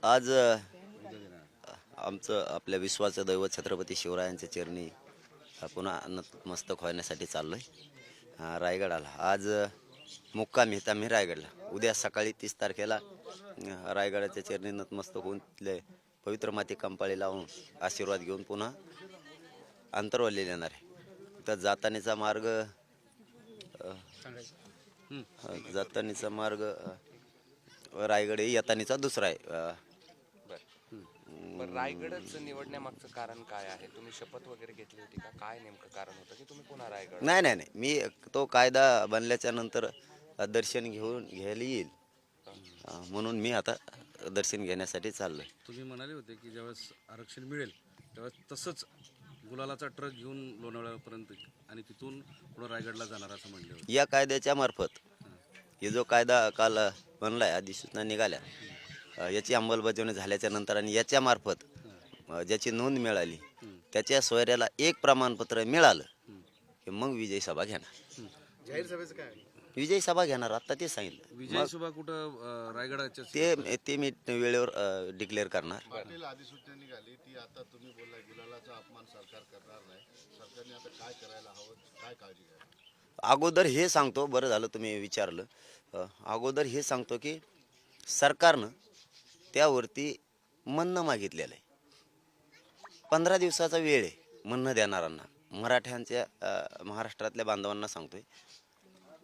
आज आमचं आपल्या विश्वाचं दैवत छत्रपती शिवरायांच्या चरणी पुन्हा नतमस्तक होण्यासाठी चाललो आहे रायगडाला. आज मुक्काम इथं आम्ही रायगडला. उद्या सकाळी 30 तारखेला रायगडाच्या चरणी नतमस्तक होऊन तिथले पवित्र माती कंपाळी लावून आशीर्वाद घेऊन पुन्हा अंतरवल्ली येणार आहे. तर जातानीचा मार्ग रायगड येतानीचा दुसरा आहे. पण रायगडच निवडण्यामागचं कारण काय आहे? तुम्ही शपथ वगैरे घेतली होती का? काय नेमकं कारण होतं की तुम्ही पुन्हा रायगड? नाही, मी तो कायदा बनल्याच्या नंतर दर्शन घ्यायला येईल म्हणून मी आता दर्शन घेण्यासाठी चाललोय. तुम्ही म्हणाले होते की ज्यावेळेस आरक्षण मिळेल त्यावेळेस तसंच गुलालाचा ट्रक घेऊन लोणावळ्यापर्यंत आणि तिथून पुढे रायगडला जाणार असं म्हणले होते. या कायद्याच्या मार्फत हे जो कायदा काल बनलाय, अधिसूचना निघाल्या, याची अंमलबजावणी झाल्याच्या नंतर आणि याच्या मार्फत ज्याची नोंद मिळाली त्याच्या सोयऱ्याला एक प्रमाणपत्र मिळालं की मग विजयी सभा घेणार. जाहीर सभेचं काय? विजयी सभा घेणार, आता ते सांगितलं. विजय सभा कुठं रायगडाच्या ते मी वेळेवर डिक्लेअर करणार. पाटील अधिसूचना निघाली ती आता तुम्ही बोललाय गुलालाचा अपमान सरकार करणार नाही. सरकारने आता काय करायला हवं, काय काळजी घ्यावी? अगोदर हे सांगतो, बरं झालं तुम्ही विचारलं. अगोदर हे सांगतो की सरकारनं त्यावरती म्हणणं मागितलेलं आहे. 15 दिवसाचा वेळ आहे म्हणणं देणाऱ्यांना. मराठ्यांच्या महाराष्ट्रातल्या बांधवांना सांगतोय,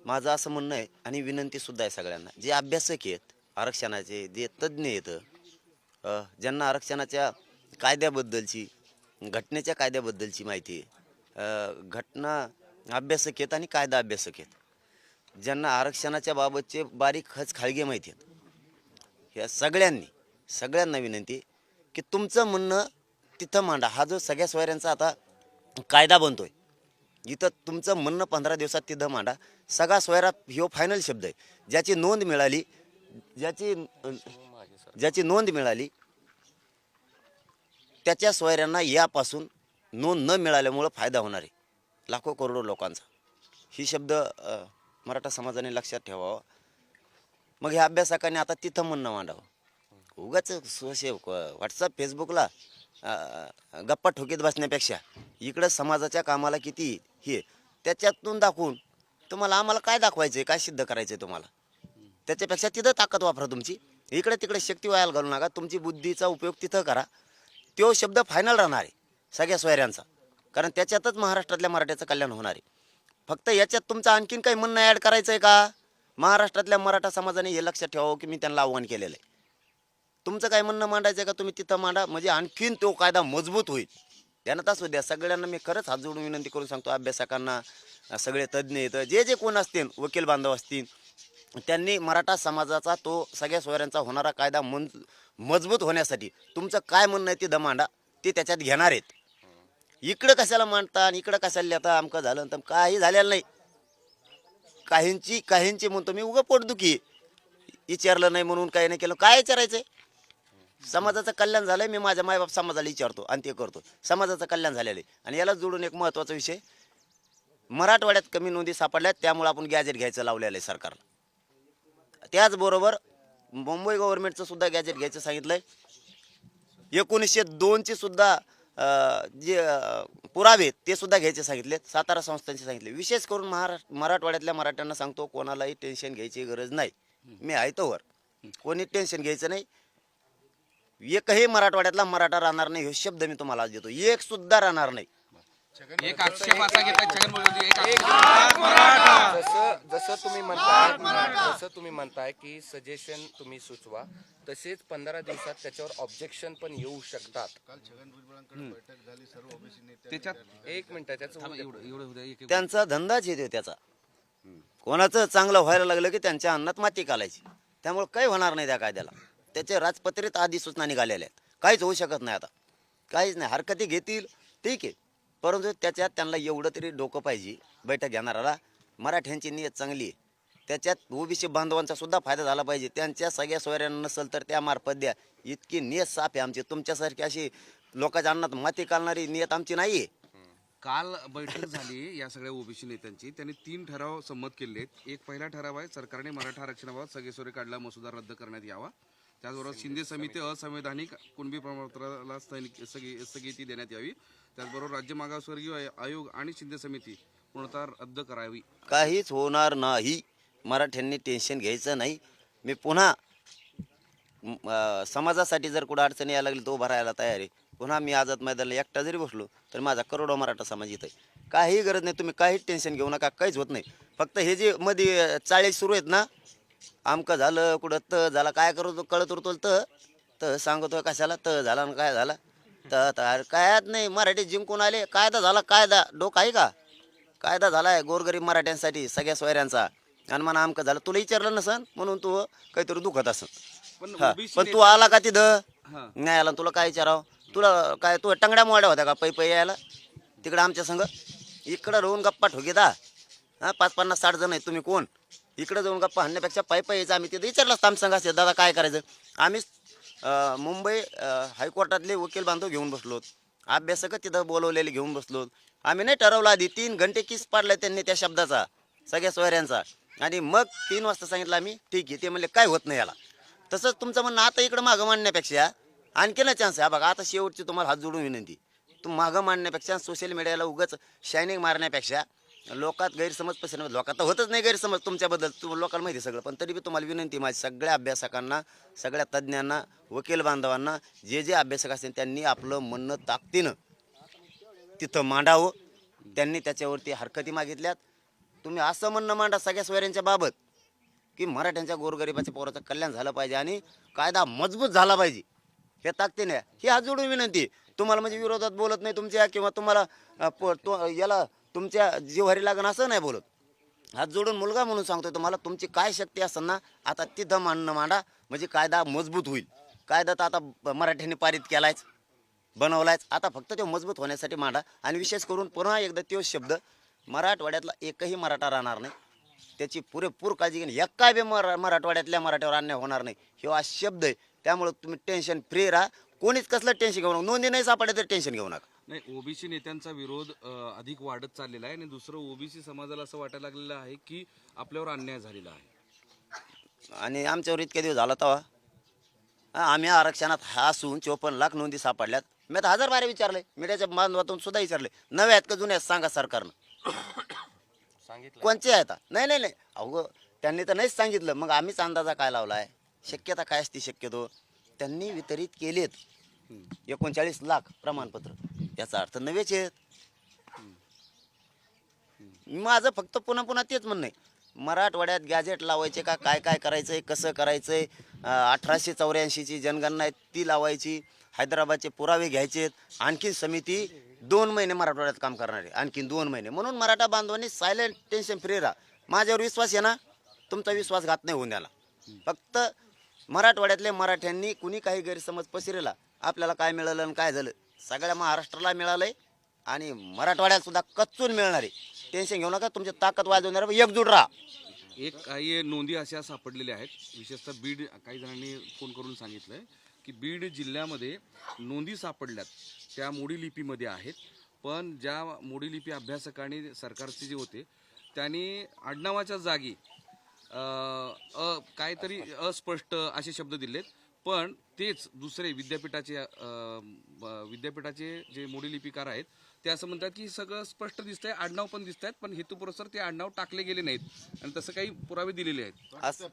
माझं असं म्हणणं आहे आणि विनंतीसुद्धा आहे सगळ्यांना, जे अभ्यासक आहेत आरक्षणाचे, जे तज्ज्ञ आहेत, ज्यांना आरक्षणाच्या कायद्याबद्दलची, घटनेच्या कायद्याबद्दलची माहिती आहे, घटना अभ्यासक आहेत आणि कायदा अभ्यासक आहेत, ज्यांना आरक्षणाच्या बाबतचे बारीक खचखाळगे माहिती आहेत, या सगळ्यांना विनंती की तुमचं म्हणणं तिथं मांडा. हा जो सगळ्या सोयऱ्यांचा आता कायदा बनतोय, इथं तुमचं म्हणणं 15 दिवसात तिथं मांडा. सगळा सोयरा ह्यो फायनल शब्द आहे. ज्याची नोंद मिळाली त्याच्या सोयऱ्यांना यापासून नोंद न मिळाल्यामुळं फायदा होणार आहे लाखो करोडो लोकांचा. ही शब्द मराठा समाजाने लक्षात ठेवावा. मग ह्या अभ्यासकांनी आता तिथं म्हणणं मांडावं. उगाच व्हॉट्सअप फेसबुकला गप्पा ठोकीत बसण्यापेक्षा इकडं समाजाच्या कामाला किती हे त्याच्यातून दाखवून तुम्हाला आम्हाला काय दाखवायचं आहे, काय सिद्ध करायचं आहे तुम्हाला, त्याच्यापेक्षा तिथं ताकद वापरा तुमची. इकडे तिकडे शक्ती वायाला घालू नका. तुमची बुद्धीचा उपयोग तिथं करा. तो शब्द फायनल राहणार आहे सगळ्या सोयऱ्यांचा, कारण त्याच्यातच महाराष्ट्रातल्या मराठ्याचं कल्याण होणार आहे. फक्त याच्यात तुमचं आणखीन काही म्हणणं ॲड करायचं आहे का? महाराष्ट्रातल्या मराठा समाजाने हे लक्षात ठेवावं की मी त्यांना आव्हान केलेलं आहे. तुमचं काय म्हणणं मांडायचं आहे का तुम्ही तिथं मांडा, म्हणजे आणखीन तो कायदा मजबूत होईल. ध्यानात असू द्या. सगळ्यांना मी खरंच हात जोडून विनंती करून सांगतो, अभ्यासकांना, सगळे तज्ज्ञ आहेत, जे कोण असतील, वकील बांधव असतील, त्यांनी मराठा समाजाचा तो सगळ्या सोयऱ्यांचा होणारा कायदा मजबूत होण्यासाठी तुमचं काय म्हणणं आहे ते मांडा. ते त्याच्यात घेणार आहेत. इकडं कशाला मांडता आणि इकडं कशाला लिहिता, आमकं झालं तर काही झालेलं नाही. काहींची म्हणतो मी उगा पोटदुखी, विचारलं नाही म्हणून काही नाही केलं. काय विचारायचंय? समाजाचं कल्याण झालंय. मी माझ्या मायबाप समाजाला विचारतो आणि ते करतो. समाजाचं कल्याण झालेलं आहे. आणि याला जोडून एक महत्त्वाचा विषय, मराठवाड्यात कमी नोंदी सापडल्यात, त्यामुळे आपण गॅजेट घ्यायचं लावलेलं आहे सरकारला. त्याचबरोबर मुंबई गव्हर्नमेंटचं सुद्धा गॅजेट घ्यायचं सांगितलंय. 1902चे सुद्धा जे पुरावे ते सुद्धा घ्यायचे सांगितलेत. सातारा संस्थांचे सांगितले. विशेष करून मराठवाड्यातल्या मराठ्यांना सांगतो, कोणालाही टेन्शन घ्यायची गरज नाही. मी आहे तोवर कोणी टेन्शन घ्यायचं नाही. एकही मराठवाड्यातला मराठा राहणार नाही, हे शब्द मी तुम्हाला आज देतो. एक सुद्धा राहणार नाही. एक आक्षेप असा घेतात छगन जसं तुम्ही म्हणताय की सजेशन तुम्ही सुचवा, तसेच 15 दिवसात त्याच्यावर ऑब्जेक्शन पण येऊ शकतात. काल छगन भुजबळांकडे बैठक झाली, सर्व ओबीसी नेते. त्याच्यात एक मिनिट, त्याचं त्यांचा धंदाच येतो त्याचा. कोणाचं चांगलं व्हायला लागलं की त्यांच्या अन्नात माती घालायची. त्यामुळे काही होणार नाही त्या कायद्याला. त्याचे राजपत्रित अधिसूचना निघालेल्या आहेत. काहीच होऊ शकत नाही आता, काहीच नाही. हरकती घेतील ठीक आहे, परंतु त्याच्यात त्यांना एवढं तरी डोकं पाहिजे बैठक घेणाराला. मराठ्यांची नियत चांगली आहे, त्याच्यात ओबीसी बांधवांचा सुद्धा फायदा झाला पाहिजे. त्यांच्या सगळ्या सोयऱ्यांना नसेल तर त्या मार्फत द्या. इतकी नियत साफ आहे आमची. तुमच्यासारखी अशी लोकांच्या अन्नात माती घालणारी नियत आमची नाही आहे. काल बैठक झाली या सगळ्या ओबीसी नेत्यांची. त्यांनी 3 ठराव संमत केलेत. एक पहिला ठराव आहे, सरकारने मराठा आरक्षणाबाबत सगळे सोयरे काढला मसुदा रद्द करण्यात यावा. त्याचबरोबर शिंदे समिती असंवैधानिक कुणबी प्रमाणपत्राला स्थगिती देण्यात यावी. त्याचबरोबर राज्य मागासवर्गीय आयोग आणि शिंदे समिती पूर्णतः रद्द करावी. काहीच होणार नाही. मराठ्यांनी टेन्शन घ्यायचं नाही. मी पुन्हा समाजासाठी जर कुठं अडचणी यायला लागली तो भरायला तयार आहे. पुन्हा मी आझाद मैदानाला एकटा जरी बसलो तर माझा करोडो मराठा समाज इथं आहे. काही गरज नाही, तुम्ही काहीच टेन्शन घेऊ नका, काहीच होत नाही. फक्त हे जे मध्ये चाळी सुरू आहेत ना, आमकं झालं कुठं त झाला काय करतो कळत उरतो त सांगतो कशाला त झाला आणि काय झाला तर कायच नाही. मराठी जिंकून आले, कायदा झाला, कायदा डोकं आहे का? कायदा झालाय गोरगरीब मराठ्यांसाठी सगळ्या सोयऱ्यांचा. आणि म्हणा आमकं झालं, तुला विचारलं नसन म्हणून तू काहीतरी दुखत असन. पण हा, OBC पण तू आला का तिथं हा. नाही आला, तुला काय विचारावं? तुला काय तू टंगड्या मोड्या होत्या का पै यायला तिकडं आमच्या संग? इकडं राहून गप्पा ठोकीदा. हां 50-50-60 जण आहेत, तुम्ही कोण? इकडं जाऊन गप्पा हाणण्यापेक्षा पायी यायचं. आम्ही तिथं विचारलं असतं आमच्या संघ असेल दादा काय करायचं. आम्ही मुंबई हायकोर्टातले वकील बांधव घेऊन बसलोत, अभ्यासक तिथं बोलवलेले घेऊन बसलोत. आम्ही नाही ठरवलं आधी 3 घंटे किस पाडलाय त्यांनी त्या शब्दाचा सगळ्या सोयऱ्यांचा. आणि मग 3 वाजता सांगितलं आम्ही ठीक आहे. ते म्हणले काय होत नाही याला. तसंच तुमचं म्हणणं आता इकडं मागं मांडण्यापेक्षा आणखी ना चान्स आहे. बघा आता शेवटची तुम्हाला हात जोडून विनंती, तू मागं मांडण्यापेक्षा सोशल मीडियाला उगाच शायनिंग मारण्यापेक्षा लोकात गैरसमज पसरण्यात लोकात तर होतच नाही गैरसमज तुमच्याबद्दल, लोकांना माहिती सगळं. पण तरी बी तुम्हाला विनंती माझी सगळ्या अभ्यासकांना, सगळ्या तज्ज्ञांना, वकील बांधवांना, जे अभ्यासक असतील त्यांनी आपलं म्हणणं ताकदीनं तिथं मांडावं. त्यांनी त्याच्यावरती हरकती मागितल्यात. तुम्ही असं म्हणणं मांडा सगळ्या सोयऱ्यांच्या बाबत की मराठ्यांच्या गोरगरिबाच्या पोराचं कल्याण झालं पाहिजे आणि कायदा मजबूत झाला पाहिजे. हे ताकदीने ही हात जोडून विनंती. तुम्हाला म्हणजे विरोधात बोलत नाही तुमच्या किंवा तुम्हाला याला तुमच्या जिव्हारी लागण असं नाही बोलत. हात जोडून मुलगा म्हणून सांगतोय तुम्हाला, तुमची काय शक्ती असेल ना आता तिथं मांडणं मांडा, म्हणजे कायदा मजबूत होईल. कायदा तर आता मराठ्यांनी पारित केलायच, बनवलायच. आता फक्त तो मजबूत होण्यासाठी मांडा. आणि विशेष करून पुन्हा एकदा तो शब्द, मराठवाड्यातला एकही मराठा राहणार नाही, त्याची पुरेपूर काळजी घेणे. एक काय बी मराठवाड्यातल्या मराठ्यावर अन्याय होणार नाही, हे हा शब्द आहे. त्यामुळे तुम्ही टेन्शन फ्री राहा. कोणीच कसलं टेन्शन घेऊ नका. नोंदी नाही सापडले तर टेन्शन घेऊ नका. नाही, ओबीसी नेत्यांचा विरोध अधिक वाढत चाललेला आहे. आणि दुसरं ओबीसी समाजाला असं वाटायला लागलेलं आहे की आपल्यावर अन्याय झालेला आहे. आणि आमच्यावर इतके दिवस झाला तवा आम्ही आरक्षणात असून 54 लाख नोंदी सापडल्यात. मी आता 1000 विचारले, मीडियाच्या बांधवातून सुद्धा विचारले, नव्या आहेत का जुन्या आहेत सांगा सरकारनं. सांगितलं कोणचे आहेत? नाही अहो त्यांनी तर नाहीच सांगितलं. मग आम्हीच अंदाजा काय लावलाय, शक्यता काय असते. शक्यतो त्यांनी वितरित केलेत 39 लाख प्रमाणपत्र, याचा अर्थ नवेच आहेत. माझं फक्त पुन्हा तेच म्हणणं आहे, मराठवाड्यात गॅजेट लावायचे का, काय करायचंय, कसं करायचंय. 1884ची जनगणना आहे ती लावायची, हैदराबादचे पुरावे घ्यायचे. आणखीन समिती 2 महिने मराठवाड्यात काम करणार आहे, आणखीन 2 महिने. म्हणून मराठा बांधवांनी सायलेंट टेन्शन फ्री राहा. माझ्यावर विश्वास आहे ना, तुमचा विश्वासघात नाही होऊन द्याला. फक्त मराठवाड्यातल्या मराठ्यांनी कुणी काही गैरसमज पसरला, आपल्याला काय मिळालं आणि काय झालं सगळ्या महाराष्ट्राला मिळालंय आणि मराठवाड्यात सुद्धा कच्चून मिळणार आहे. टेन्शन घेऊ नका, तुमची ताकद वाजवणार, एकजूट राहा. काही नोंदी अशा सापडलेल्या आहेत, विशेषतः बीड, काही जणांनी फोन करून सांगितलंय की बीड जिल्ह्यामध्ये नोंदी सापडल्यात त्या मोडी लिपीमध्ये आहेत. पण ज्या मोडी लिपी अभ्यासकांनी सरकारचे जे होते त्यांनी आडनावाच्या जागी काहीतरी अस्पष्ट असे शब्द दिलेत. पण तेच दुसरे विद्यापीठाचे जे मोडी लिपीकार आहेत ते असं म्हणतात की सगळं स्पष्ट दिसतंय, आडनाव पण दिसत आहेत, पण हेतुपुरस्सर ते आडनाव टाकले गेले नाहीत आणि तसं काही पुरावे दिलेले आहेत.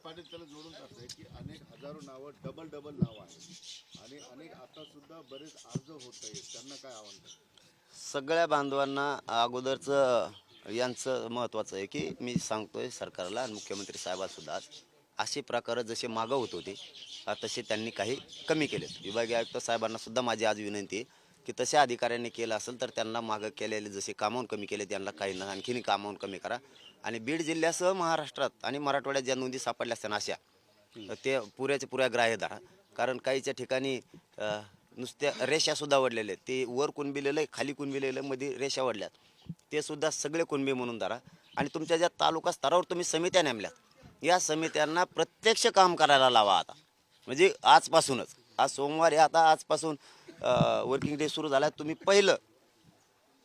पाटील त्याला जोडून टाकतंय की अनेक हजारो नावं डबल नावं आहेत आणि अनेक आता सुद्धा बरेच अर्ज होत आहेत, त्यांना काय आव्हान करतात? सगळ्या बांधवांना अगोदरचं यांचं महत्त्वाचं आहे की मी सांगतोय सरकारला आणि मुख्यमंत्री साहेबांसुद्धा असे प्रकार जसे मागं होत होते तसे त्यांनी काही कमी केलेत. विभागीय आयुक्त साहेबांना सुद्धा माझी आज विनंती आहे की तशा अधिकाऱ्यांनी केलं असेल तर त्यांना मागं केलेले जसे कामावून कमी केले त्यांना काही ना आणखीन कामावून कमी करा. आणि बीड जिल्ह्यासह महाराष्ट्रात आणि मराठवाड्यात ज्या नोंदी सापडल्या असतात अशा ते पुऱ्या ग्राह्य धरा. कारण काहीच्या ठिकाणी नुसत्या रेषासुद्धा वडलेले आहेत, ते वर कुणबिलेलं आहे, खाली कुणबिलेलं, मध्ये रेषा वडल्यात, ते सुद्धा सगळे कुणबी म्हणून धरा. आणि तुमच्या ज्या तालुका स्तरावर तुम्ही समित्या नेमल्यात, या समित्यांना प्रत्यक्ष काम करायला लावा. आता म्हणजे आजपासूनच, आज सोमवार आहे, आता आजपासून वर्किंग डे सुरू झाला. तुम्ही पहिलं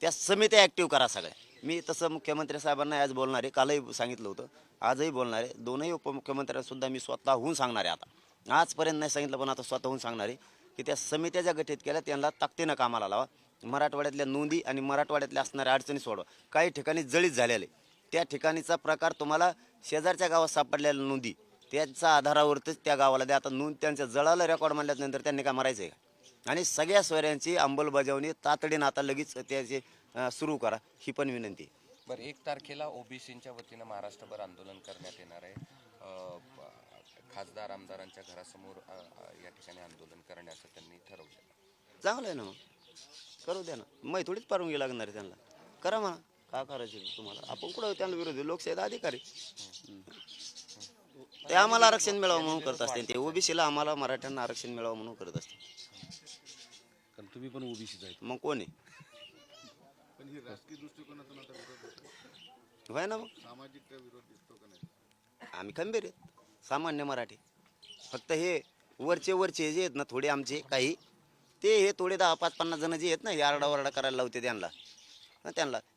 त्या समित्या ॲक्टिव्ह करा सगळ्या. मी तसं मुख्यमंत्री साहेबांना आज बोलणार आहे, कालही सांगितलं होतं, आजही बोलणार आहे. दोनही उपमुख्यमंत्र्यांसुद्धा मी स्वतःहून सांगणार आहे आता आजपर्यंत नाही सांगितलं, पण आता स्वतःहून सांगणार आहे की त्या समित्या ज्या गठीत केल्या त्यांना ताकदीनं कामाला लावा. मराठवाड्यातल्या नोंदी आणि मराठवाड्यातल्या असणाऱ्या अडचणी सोडवा. काही ठिकाणी जळीत झालेले, त्या ठिकाणीचा प्रकार तुम्हाला शेजारच्या गावात सापडलेल्या नोंदी त्याच्या आधारावरच त्या गावाला द्या. आता नोंद त्यांच्या जळाला रेकॉर्ड मांडल्यानंतर त्यांनी काय मारायचं आहे का? आणि सगळ्या सोयऱ्यांची अंमलबजावणी तातडीनं आता लगेच त्याचे सुरू करा, ही पण विनंती आहे. बरं, 1 तारखेला ओबीसीच्या वतीनं महाराष्ट्रभर आंदोलन करण्यात येणार आहे. खासदार आमदारांच्या घरासमोर या ठिकाणी आंदोलन करण्याचं त्यांनी ठरवलं. चांगलं आहे ना, मग करू द्या ना. मग थोडीच परवानगी लागणार आहे त्यांना, करा म्हणा. का करायचे तुम्हाला? आपण कुठं त्यांना विरोधी लोकशाहीचा अधिकारी, ते आम्हाला आरक्षण मिळावं म्हणून करत असते. ते ओबीसीला आम्हाला मराठ्यांना आरक्षण मिळावं म्हणून करत असते. कारण तुम्ही पण ओबीसीच आहेत. मग कोण आहे? पण ही राजकीय दृष्टिकोनातून आता विरोध होतो, व्हाय ना, मग सामाजिक काय विरोध दिसतो का नाही? आम्ही खंबीर आहेत, सामान्य मराठी. फक्त हे वरचे जे आहेत ना थोडे आमचे काही, ते हे थोडे 10-5-50 जण जे आहेत ना, हे आरडाओरडा करायला लावते त्यांना.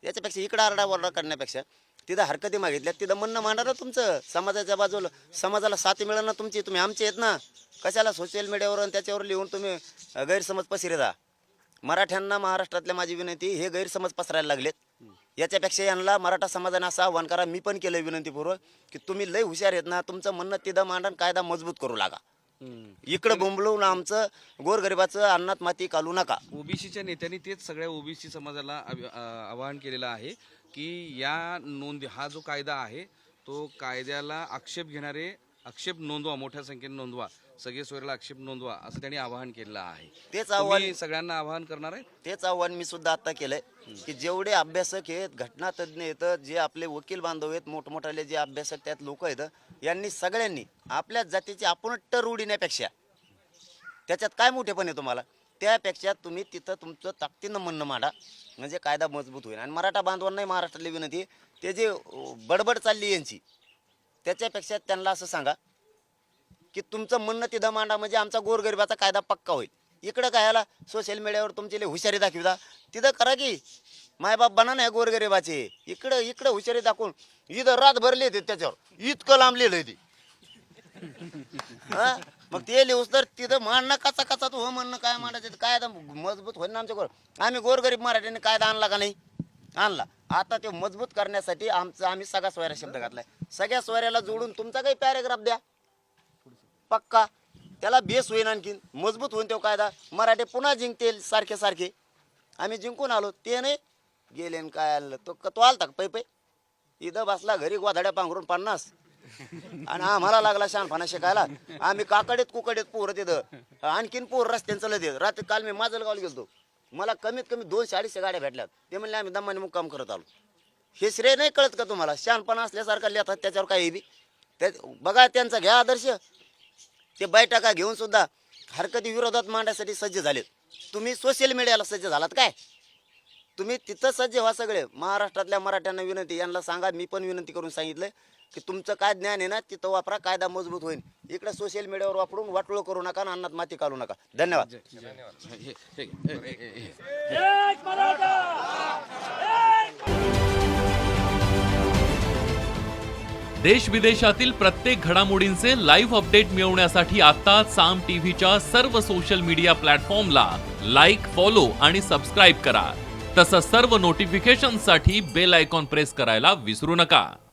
याच्यापेक्षा इकडं आरडाओरडा करण्यापेक्षा तिथं हरकती मागितल्या, तिथं म्हणणं मांडा ना तुमचं समाजाच्या बाजूला. समाजाला साथ मिळेल ना तुमची. तुम्ही आमचे आहेत ना, कशाला सोशल मीडियावर आणि त्याच्यावर लिहून तुम्ही गैरसमज पसरता? मराठ्यांना महाराष्ट्रातल्या माझी विनंती, हे गैरसमज पसरायला लागलेत. याच्यापेक्षा यांना मराठा समाजाने असं आव्हान करा, मी पण केलं विनंतीपूर्वक, की तुम्ही लय हुशार आहेत ना, तुमचं म्हणणं तिथं मांडा, कायदा मजबूत करू लागा. इकडं बोंबलून आमचं गोरगरिबाचं अन्नात माती घालू नका. ओबीसीच्या नेत्यांनी तेच सगळ्या ओबीसी समाजाला आवाहन केलेलं आहे की या नोंदी, हा जो कायदा आहे तो कायद्याला आक्षेप घेणारे आक्षेप नोंदवा, मोठ्या संख्येने नोंदवा, सगळे सोयऱ्याला आक्षेप नोंदवा, असं त्यांनी आवाहन केलेलं आहे. तेच आव्हान, तुम्ही सगळ्यांना आवाहन करणार आहे. तेच आव्हान मी सुद्धा आता केलंय की जेवढे अभ्यासक आहेत, घटना तज्ज्ञ आहेत, जे आपले वकील बांधव आहेत, मोठमोठाले जे अभ्यासक त्यात लोक आहेत, यांनी सगळ्यांनी आपल्या जातीची आपण टर उडण्यापेक्षा, त्याच्यात काय मोठेपण आहे तुम्हाला, त्यापेक्षा तुम्ही तिथं तुमचं ताकदीनं म्हणणं मांडा, म्हणजे कायदा मजबूत होईल. आणि मराठा बांधवांनाही महाराष्ट्रातली विनंती, ते जे बडबड चालली यांची, त्याच्यापेक्षा त्यांना असं सांगा की तुमचं म्हणणं तिथं मांडा, म्हणजे आमचा गोरगरिबाचा कायदा पक्का होईल. इकडं काय आला सोशल मीडियावर तुमची लय हुशारी दाखविता, तिथं करा की मायबाप बना नाही गोरगरिबाचे. इकडं हुशारी दाखवून इथं रात भरली होती, त्याच्यावर इतकं लांब लिहिलंय ते. हा, मग ते लिहूस तर तिथं मांडणं कचा तू म्हणणं काय मांडायचं, कायदा मजबूत होईल ना आमच्या आम्ही गोरगरीब मराठ्यांनी कायदा आणला का नाही? आणला. आता ते मजबूत करण्यासाठी आम्ही सगळा सोयरा शब्द घातलाय. सगळ्या सोयऱ्याला जोडून तुमचा काही पॅरेग्राफ द्या पक्का, त्याला बेस होईल, आणखीन मजबूत होईल तो कायदा. मराठी पुन्हा जिंकतील सारखे. आम्ही जिंकून आलो, ते नाही गेले काय आलं. तो आलता पै इथं बसला घरी गोधाड्या पांघरून 50 आणि आम्हाला लागला शहाणपणा शिकायला. आम्ही काकडीत कुकडीत पोरं तिथं, आणखीन पोर रस्त्यानं चलत येत. रात्री काल मी माजलगावला गेलतो, मला कमीत कमी 200-250 गाड्या भेटल्यात. ते म्हणले आम्ही दमाने मुक्काम करत आलो. हे श्रेय नाही कळत का तुम्हाला? शहाणपणा असल्यासारखा लिहितात, त्याच्यावर काही बी बघा. त्यांचा घ्या आदर्श. ते बैठका घेऊन सुद्धा हरकती विरोधात मांडण्यासाठी सज्ज झालेत. तुम्ही सोशल मीडियाला सज्ज झालात काय? तुम्ही तिथं सज्ज व्हा सगळे. महाराष्ट्रातल्या मराठ्यांना विनंती, यांना सांगा, मी पण विनंती करून सांगितलं की तुमचं काय ज्ञान आहे ना तिथं वापरा, कायदा मजबूत होईल. इकडे सोशल मीडियावर वापरून वाटोळं करू नका, अन्नात माती घालू नका. धन्यवाद. देश विदेशातील प्रत्येक घडामोडींचे लाईव्ह अपडेट मिळवण्यासाठी आता साम टीव्हीच्या सर्व सोशल मीडिया प्लॅटफॉर्मला लाईक, फॉलो आणि सबस्क्राईब करा. तसंच सर्व नोटिफिकेशनसाठी बेल आयकॉन प्रेस करायला विसरू नका.